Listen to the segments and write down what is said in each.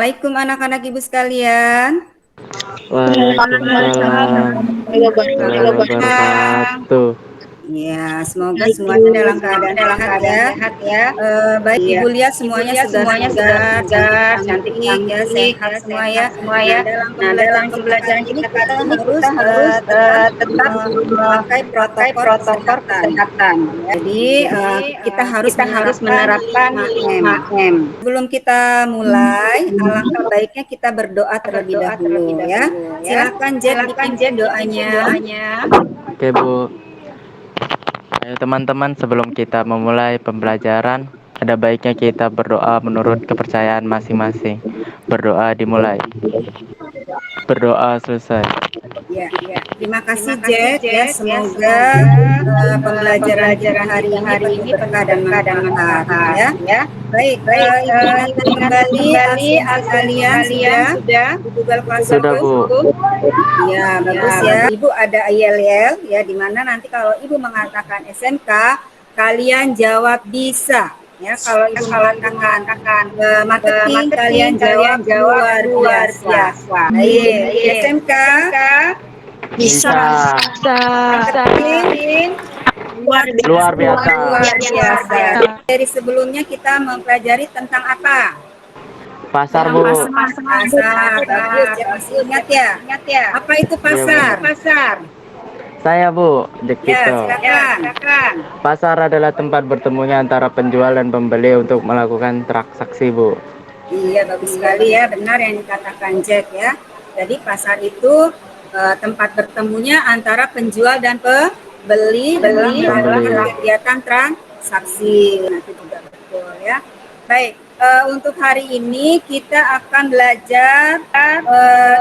Assalamualaikum anak-anak ibu sekalian. Waalaikumsalam warahmatullahi wabarakatuh. Ya, semoga semuanya dalam keadaan sehat ya. Baik Ibu lihat semuanya sudah segar, cantik-cantik ya, sehat semua ya. Nah, dalam pembelajaran kita kali ini kita harus tetap memakai protokol kesehatan. Jadi kita harus menerapkan 5M. Sebelum kita mulai, alangkah baiknya kita berdoa terlebih dahulu ya. Silakan Jet dipimpin doanya. Oke Bu, ayo teman-teman, sebelum kita memulai pembelajaran, ada baiknya kita berdoa menurut kepercayaan masing-masing. Berdoa dimulai, berdoa selesai. Ya, terima kasih Jet ya. Semoga pembelajaran kita hari ini penuh berkah dan manfaat ya. Baik, Ibu ingatkan kembali absensi kalian sudah di Google Sudah Classroom. Bu. Ya, bagus ya. Ibu ada IEL ya, di mana nanti kalau Ibu mengatakan SMK, kalian jawab bisa. Ya, kalau Ibu mengatakan marketing, kalian jawab luar biasa. Baik, SMK Bisa. marketing Luar biasa. luar biasa. Dari sebelumnya kita mempelajari tentang apa? Pasar Bu. Pasar. Bagus ya, masih ingat ya? Apa itu Iya, Bu. pasar? Saya Bu, Ya, Dekito. silakan. Pasar adalah tempat bertemunya antara penjual dan pembeli untuk melakukan transaksi Bu. Iya, bagus sekali ya, benar yang dikatakan Jack ya. Jadi pasar itu tempat bertemunya antara penjual dan pembeli dalam melakukan kegiatan transaksi. Nah, itu juga betul ya. Baik, untuk hari ini kita akan belajar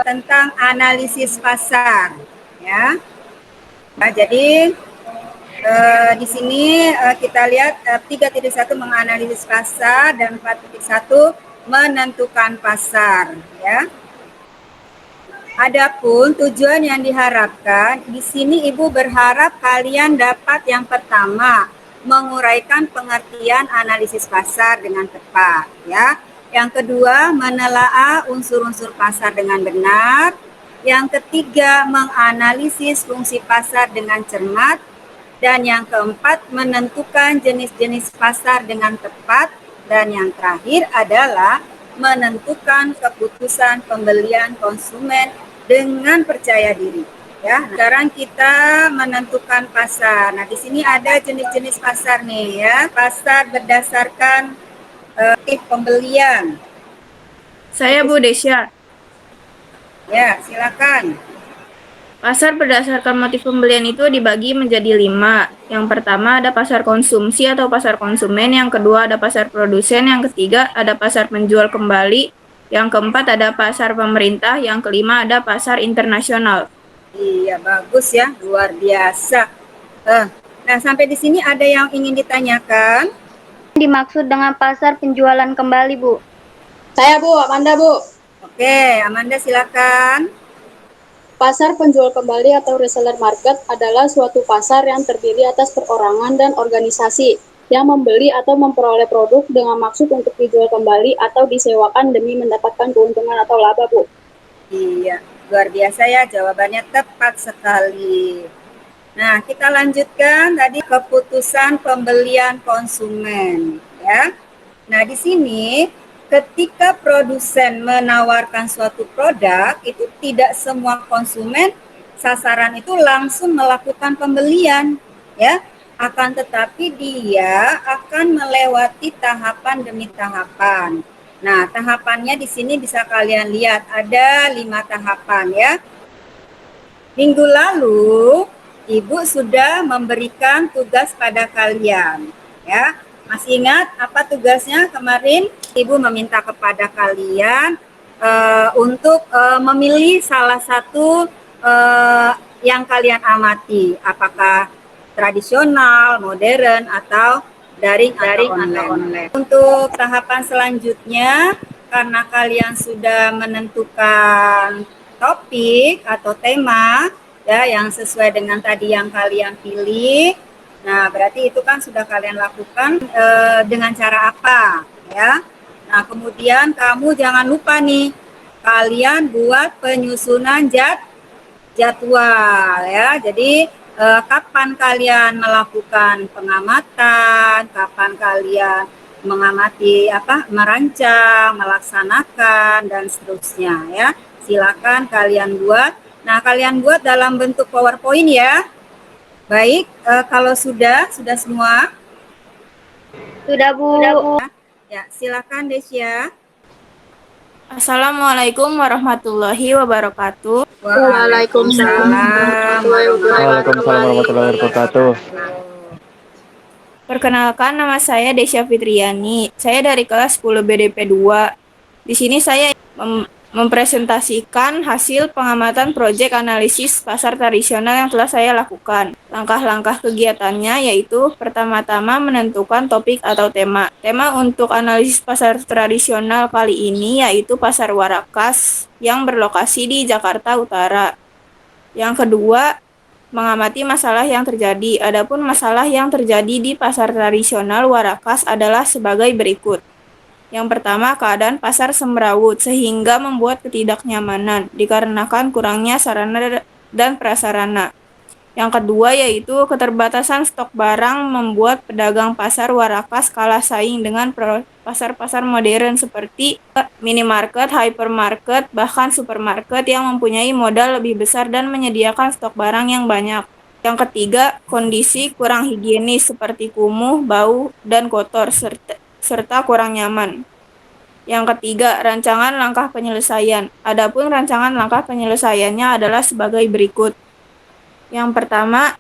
tentang analisis pasar ya. Nah, jadi di sini kita lihat 3.1 menganalisis pasar dan 4.1 menentukan pasar ya. Adapun tujuan yang diharapkan di sini Ibu berharap kalian dapat yang pertama menguraikan pengertian analisis pasar dengan tepat ya. Yang kedua menelaah unsur-unsur pasar dengan benar. Yang ketiga menganalisis fungsi pasar dengan cermat. Dan yang keempat, menentukan jenis-jenis pasar dengan tepat. Dan yang terakhir adalah menentukan keputusan pembelian konsumen dengan percaya diri. Ya, sekarang kita menentukan pasar. Nah, di sini ada jenis-jenis pasar nih ya. Pasar berdasarkan pembelian. Saya Bu Desya. Ya, silakan. Pasar berdasarkan motif pembelian itu dibagi menjadi 5. Yang pertama ada pasar konsumsi atau pasar konsumen, yang kedua ada pasar produsen, yang ketiga ada pasar penjual kembali, yang keempat ada pasar pemerintah, yang kelima ada pasar internasional. Iya, bagus ya, luar biasa. Nah, sampai di sini ada yang ingin ditanyakan? Dimaksud dengan pasar penjualan kembali, Bu? Saya Bu, Amanda Bu. Oke, Amanda silakan. Pasar penjual kembali atau reseller market adalah suatu pasar yang terdiri atas perorangan dan organisasi yang membeli atau memperoleh produk dengan maksud untuk dijual kembali atau disewakan demi mendapatkan keuntungan atau laba, Bu. Iya, luar biasa ya, jawabannya tepat sekali. Nah, kita lanjutkan tadi keputusan pembelian konsumen ya. Nah, di sini ketika produsen menawarkan suatu produk, itu tidak semua konsumen sasaran itu langsung melakukan pembelian ya. Akan tetapi dia akan melewati tahapan demi tahapan. Nah, tahapannya di sini bisa kalian lihat ada 5 tahapan ya. Minggu lalu Ibu sudah memberikan tugas pada kalian ya. Masih ingat apa tugasnya kemarin? Ibu meminta kepada kalian untuk memilih salah satu yang kalian amati, apakah tradisional, modern, atau daring atau online. Untuk tahapan selanjutnya, karena kalian sudah menentukan topik atau tema ya yang sesuai dengan tadi yang kalian pilih. Nah, berarti itu kan sudah kalian lakukan dengan cara apa ya? Nah, kemudian kamu jangan lupa nih, kalian buat penyusunan jadwal ya. Jadi kapan kalian melakukan pengamatan, kapan kalian mengamati merancang, melaksanakan dan seterusnya ya. Silakan kalian buat. Nah, kalian buat dalam bentuk PowerPoint ya. Baik, kalau sudah semua? Sudah, Bu. Ya, silakan Desya. Assalamualaikum warahmatullahi wabarakatuh. Waalaikumsalam Waalaikumsalam warahmatullahi wabarakatuh. Perkenalkan, nama saya Desya Fitriani. Saya dari kelas 10 BDP 2. Di sini saya mempresentasikan hasil pengamatan proyek analisis pasar tradisional yang telah saya lakukan. Langkah-langkah kegiatannya yaitu pertama-tama menentukan topik atau tema. Tema untuk analisis pasar tradisional kali ini yaitu Pasar Warakas yang berlokasi di Jakarta Utara. Yang kedua, mengamati masalah yang terjadi. Adapun masalah yang terjadi di pasar tradisional Warakas adalah sebagai berikut. Yang pertama, keadaan pasar semrawut sehingga membuat ketidaknyamanan dikarenakan kurangnya sarana dan prasarana. Yang kedua yaitu keterbatasan stok barang membuat pedagang pasar Warakas kalah saing dengan pasar-pasar modern seperti minimarket, hypermarket, bahkan supermarket yang mempunyai modal lebih besar dan menyediakan stok barang yang banyak. Yang ketiga, kondisi kurang higienis seperti kumuh, bau, dan kotor serta kurang nyaman. Yang ketiga, rancangan langkah penyelesaian. Adapun rancangan langkah penyelesaiannya adalah sebagai berikut. Yang pertama,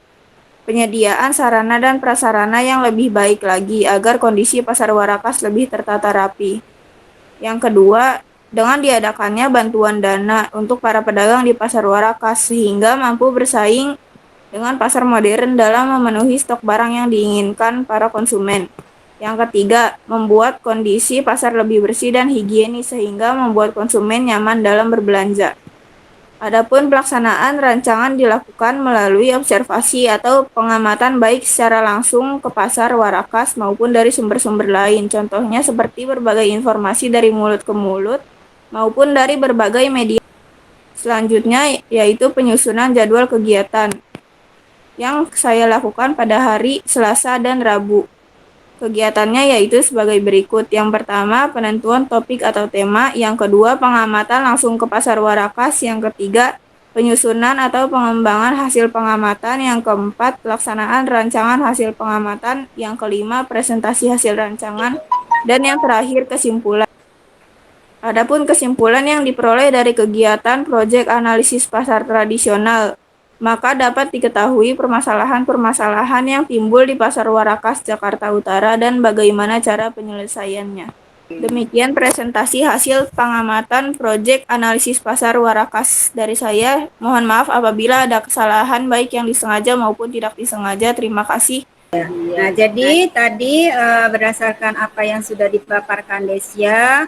penyediaan sarana dan prasarana yang lebih baik lagi agar kondisi pasar Warakas lebih tertata rapi. Yang kedua, dengan diadakannya bantuan dana untuk para pedagang di pasar Warakas sehingga mampu bersaing dengan pasar modern dalam memenuhi stok barang yang diinginkan para konsumen. Yang ketiga, membuat kondisi pasar lebih bersih dan higienis sehingga membuat konsumen nyaman dalam berbelanja. Adapun pelaksanaan rancangan dilakukan melalui observasi atau pengamatan baik secara langsung ke pasar Warakas maupun dari sumber-sumber lain. Contohnya seperti berbagai informasi dari mulut ke mulut maupun dari berbagai media. Selanjutnya yaitu penyusunan jadwal kegiatan yang saya lakukan pada hari Selasa dan Rabu. Kegiatannya yaitu sebagai berikut. Yang pertama, penentuan topik atau tema. Yang kedua, pengamatan langsung ke pasar Warakas. Yang ketiga, penyusunan atau pengembangan hasil pengamatan. Yang keempat, pelaksanaan rancangan hasil pengamatan. Yang kelima, presentasi hasil rancangan. Dan yang terakhir, kesimpulan. Adapun kesimpulan yang diperoleh dari kegiatan proyek analisis pasar tradisional, maka dapat diketahui permasalahan-permasalahan yang timbul di pasar Warakas Jakarta Utara dan bagaimana cara penyelesaiannya. Demikian presentasi hasil pengamatan proyek analisis pasar Warakas dari saya. Mohon maaf apabila ada kesalahan baik yang disengaja maupun tidak disengaja. Terima kasih. Nah, jadi tadi berdasarkan apa yang sudah dipaparkan Desya,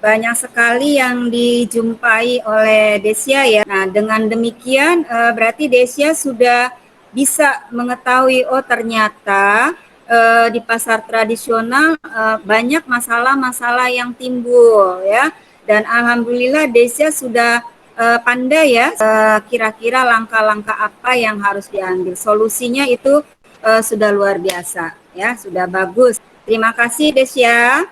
banyak sekali yang dijumpai oleh Desya ya. Nah, dengan demikian berarti Desya sudah bisa mengetahui ternyata di pasar tradisional banyak masalah-masalah yang timbul ya. Dan alhamdulillah Desya sudah pandai ya kira-kira langkah-langkah apa yang harus diambil. Solusinya itu sudah luar biasa ya, sudah bagus. Terima kasih Desya.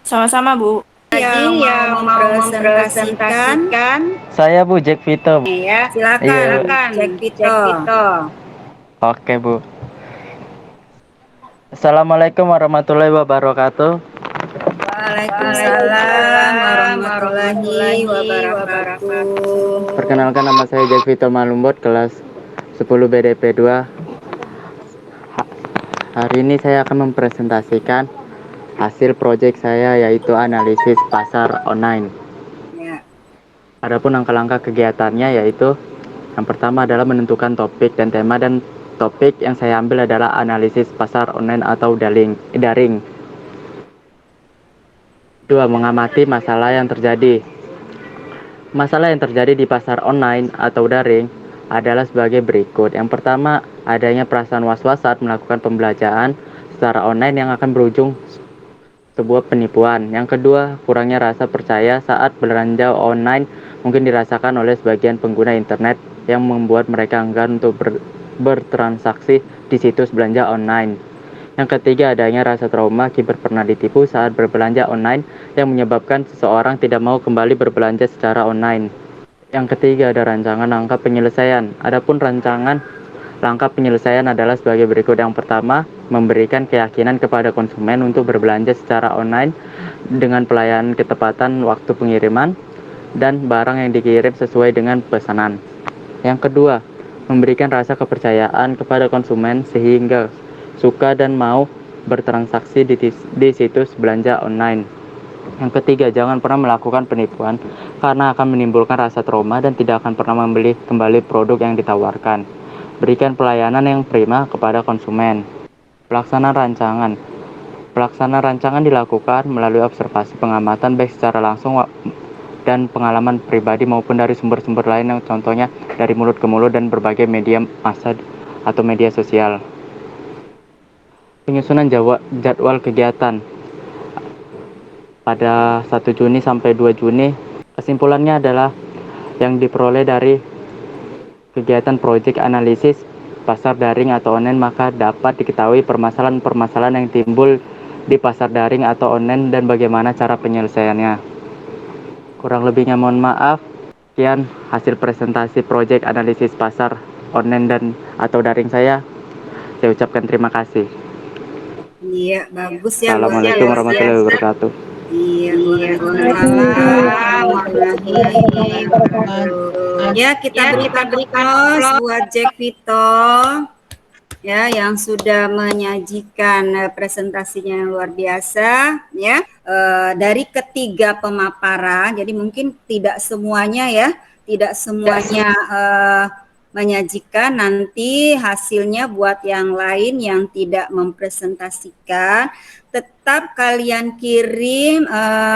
Sama-sama, Bu. Yang mau mempresentasikan Saya Bu Jack Vito. ya, Iya. silakan Jack Vito. Oke Bu. Assalamualaikum warahmatullahi wabarakatuh. Waalaikumsalam warahmatullahi wabarakatuh. Perkenalkan nama saya Jack Vito Malumbot, kelas 10 BDP 2. Hari ini saya akan mempresentasikan hasil proyek saya yaitu analisis pasar online. Ya. Adapun langkah-langkah kegiatannya yaitu yang pertama adalah menentukan topik dan tema, dan topik yang saya ambil adalah analisis pasar online atau daring. Dua, mengamati masalah yang terjadi. Masalah yang terjadi di pasar online atau daring adalah sebagai berikut. Yang pertama, adanya perasaan was-was saat melakukan pembelajaran secara online yang akan berujung sebuah penipuan. Yang kedua, kurangnya rasa percaya saat belanja online mungkin dirasakan oleh sebagian pengguna internet yang membuat mereka enggan untuk bertransaksi di situs belanja online. Yang ketiga, adanya rasa trauma akibat pernah ditipu saat berbelanja online yang menyebabkan seseorang tidak mau kembali berbelanja secara online. Yang ketiga, ada rancangan langkah penyelesaian. Adapun rancangan langkah penyelesaian adalah sebagai berikut. Yang pertama, memberikan keyakinan kepada konsumen untuk berbelanja secara online dengan pelayanan ketepatan waktu pengiriman dan barang yang dikirim sesuai dengan pesanan. Yang kedua, memberikan rasa kepercayaan kepada konsumen sehingga suka dan mau bertransaksi di situs belanja online. Yang ketiga, jangan pernah melakukan penipuan karena akan menimbulkan rasa trauma dan tidak akan pernah membeli kembali produk yang ditawarkan. Berikan pelayanan yang prima kepada konsumen. Pelaksanaan rancangan. Pelaksanaan rancangan dilakukan melalui observasi pengamatan baik secara langsung dan pengalaman pribadi maupun dari sumber-sumber lain yang contohnya dari mulut ke mulut dan berbagai media massa atau media sosial. Penyusunan jadwal kegiatan pada 1 Juni sampai 2 Juni. Kesimpulannya adalah yang diperoleh dari kegiatan proyek analisis pasar daring atau online, maka dapat diketahui permasalahan-permasalahan yang timbul di pasar daring atau online dan bagaimana cara penyelesaiannya. Kurang lebihnya mohon maaf. Sekian hasil presentasi proyek analisis pasar online dan atau daring saya. Saya ucapkan terima kasih. Iya, bagus ya, luar Assalamualaikum biasa. warahmatullahi wabarakatuh. Iya, waalaikumsalam warahmatullahi wabarakatuh. Ya, kita berikan applause buat Jack Vito ya yang sudah menyajikan presentasinya yang luar biasa ya. Dari ketiga pemaparan, jadi mungkin tidak semuanya ya, tidak semuanya menyajikan, nanti hasilnya buat yang lain yang tidak mempresentasikan tetap kalian kirim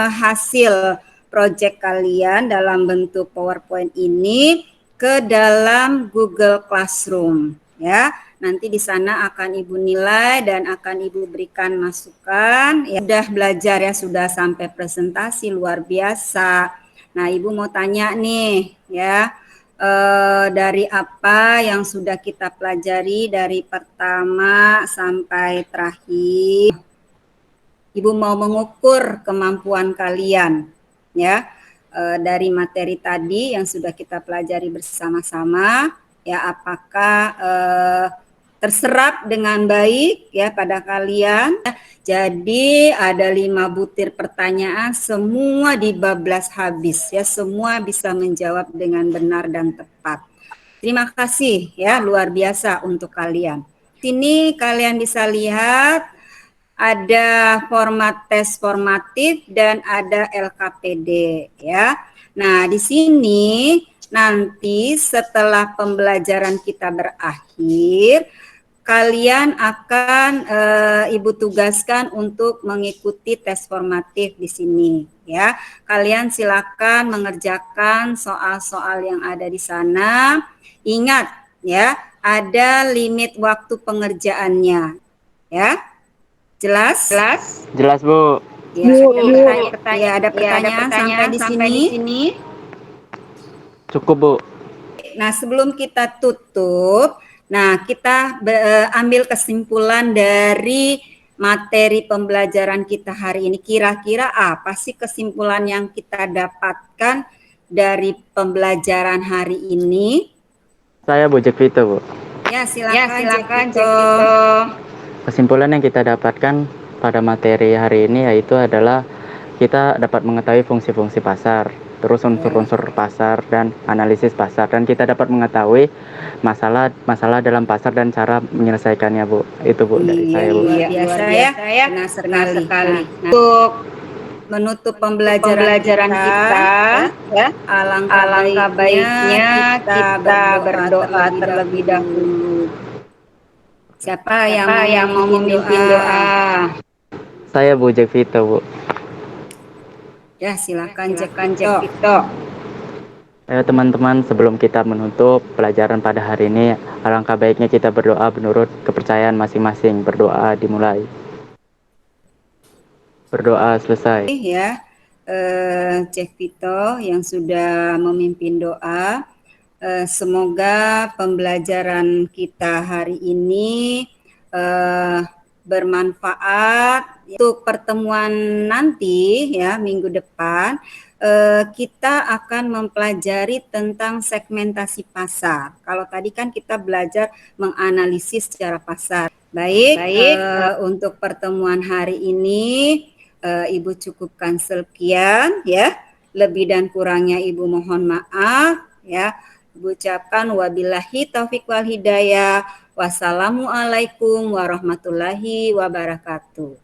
hasil project kalian dalam bentuk PowerPoint ini ke dalam Google Classroom ya. Nanti di sana akan Ibu nilai dan akan Ibu berikan masukan. Ya, sudah belajar ya, sudah sampai presentasi luar biasa. Nah, Ibu mau tanya nih ya. Dari apa yang sudah kita pelajari dari pertama sampai terakhir, Ibu mau mengukur kemampuan kalian ya dari materi tadi yang sudah kita pelajari bersama-sama ya, apakah terserap dengan baik ya pada kalian. Jadi ada 5 butir pertanyaan, semua dibablas habis ya, semua bisa menjawab dengan benar dan tepat. Terima kasih ya, luar biasa untuk kalian. Sini kalian bisa lihat ada format tes formatif dan ada LKPD ya. Nah, di sini nanti setelah pembelajaran kita berakhir, kalian akan Ibu tugaskan untuk mengikuti tes formatif di sini ya. Kalian silakan mengerjakan soal-soal yang ada di sana. Ingat ya, ada limit waktu pengerjaannya. Ya. Jelas? Jelas, Bu. Ya, ada pertanyaan sampai di sini. Cukup, Bu. Nah, sebelum kita tutup, nah kita ambil kesimpulan dari materi pembelajaran kita hari ini. Kira-kira apa sih kesimpulan yang kita dapatkan dari pembelajaran hari ini? Saya Bu Jack Vito, Bu. Ya, silakan Jack Vito. Kesimpulan yang kita dapatkan pada materi hari ini yaitu adalah kita dapat mengetahui fungsi-fungsi pasar, terus unsur-unsur pasar dan analisis pasar, dan kita dapat mengetahui masalah dalam pasar dan cara menyelesaikannya, Bu. Itu, Bu, dari saya, Bu. Luar biasa ya, benar sekali. Nah, untuk menutup pembelajaran kita ya, alangkah baiknya kita berdoa terlebih dahulu. Siapa yang mau memimpin doa? Saya Bu Jack Vito, Bu. Ya, silakan Jack Vito. Ayo teman-teman, sebelum kita menutup pelajaran pada hari ini, alangkah baiknya kita berdoa menurut kepercayaan masing-masing. Berdoa dimulai. Berdoa selesai. Ya, Cek Vito yang sudah memimpin doa. Semoga pembelajaran kita hari ini bermanfaat. Untuk pertemuan nanti ya minggu depan kita akan mempelajari tentang segmentasi pasar. Kalau tadi kan kita belajar menganalisis secara pasar. Baik. Untuk pertemuan hari ini Ibu cukupkan sekian ya. Lebih dan kurangnya Ibu mohon maaf ya. Ibu ucapkan wabillahi taufik wal hidayah. Wassalamualaikum warahmatullahi wabarakatuh.